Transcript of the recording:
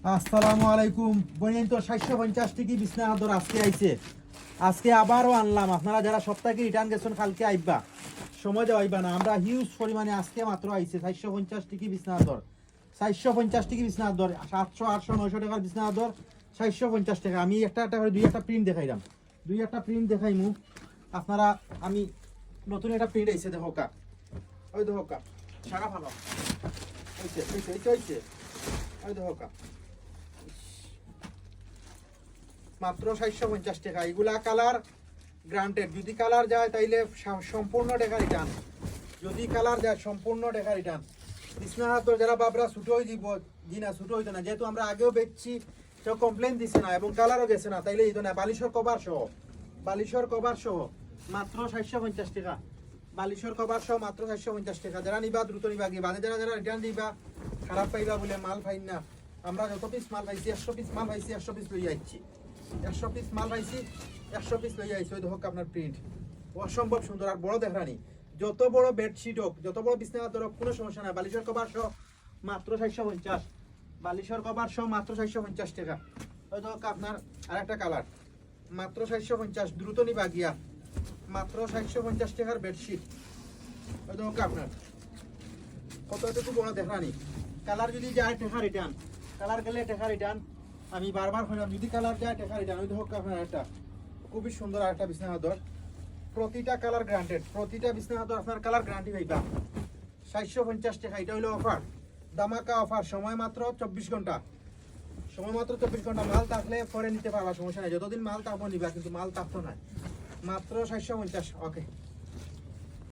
আসসালামু আলাইকুম। বলেন তো 750 টাকা বিছনা আদর আজকে আইছে। আজকে আবারও আনলাম। আপনারা যারা সপ্তাহে রিটার্ন গেছেন কালকে আইবা, সময় দেওয়া আইবা না। আমরা হিউজ পরিমাণে আজকে মাত্র আইছে 750 টাকা বিছনা আদর। 750 টাকা বিছনা আদর, 700 800 900 টাকার বিছনা আদর 750 টাকা। আমি একটা একটা করে দুই একটা প্রিন্ট দেখাইলাম, দুই একটা প্রিন্ট দেখাইমু আপনারা। আমি নতুন একটা প্রিন্ট আইছে, দেখো কা, ওই দেখো কা, সারা ভালো হইছে হইছে হইছে, ওই দেখো কা, মাত্র 750 টাকা। এগুলা কালার গ্রান্টেড, যদি কালার যায় তাইলে সম্পূর্ণ টাকা রিটার্ন, যদি কালার যায় সম্পূর্ণ টাকা রিটার্ন। বিছনা হাতর যারা বাবরা ছুটো হয়ে দিব, জি না ছুটো হইতো না, যেহেতু আমরা আগেও বেচছি, কেউ কমপ্লেন দিছে না এবং কালারও গেছে না, তাইলে এই তো না। বালিশর কভার সহ, বালিশর কভার সহ মাত্র 750 টাকা। বালিশর কভার সহ মাত্র 750 টাকা। যারা নিবা দ্রুত নিবা, গিয়ে বাদে যারা যারা রিটার্ন দিবা খারাপ পাইবা বলে মাল পাইন না। আমরা যত পিস মাল পাইছি, 100 পিস মাল পাইছি, 100 পিস লইয়া আইছি, 100 পিস মাল পাইছি, 100 পিস লইয়া আইছি। ওই হোক আপনার প্রিন্ট অসম্ভব সুন্দর আর বড় দেখানি। যত বড় বেডশিট হোক, যত বড় বিছনা চাদর হোক, কোনো সমস্যা নাই। বালিশের কভার সহ মাত্র 750, বালিশের কভার সহ মাত্র 750 টাকা। ওই হোক আপনার আরেকটা কালার মাত্র 750, দ্রুত নিবা গিয়া, মাত্র 750 টাকার বেডশিট। ওই হোক আপনার কতটুকু বড় দেখানি। কালার যদি যায় টাকা রিটার্ন, কালার গেলে টাকা রিটার্ন। আমি বারবার বললাম, যদি কালার যায় টাকা রিটার্ন। ওই হোক আপনার একটা খুবই সুন্দর একটা বিছনা চাদর, প্রতিটা কালার গ্রান্টেড, প্রতিটা বিছনা চাদর আপনার কালার গ্যারান্টি পাইবা। 750 টাকা, এটা হইলো অফার, দামাকা অফার। সময় মাত্র 24 ঘন্টা, সময় মাত্র 24 ঘন্টা। মাল থাকলে পরে নিতে পারবা, সমস্যা নাই। যতদিন মাল থাকবো নিবা, কিন্তু মাল থাকতো না। মাত্র 750। ওকে।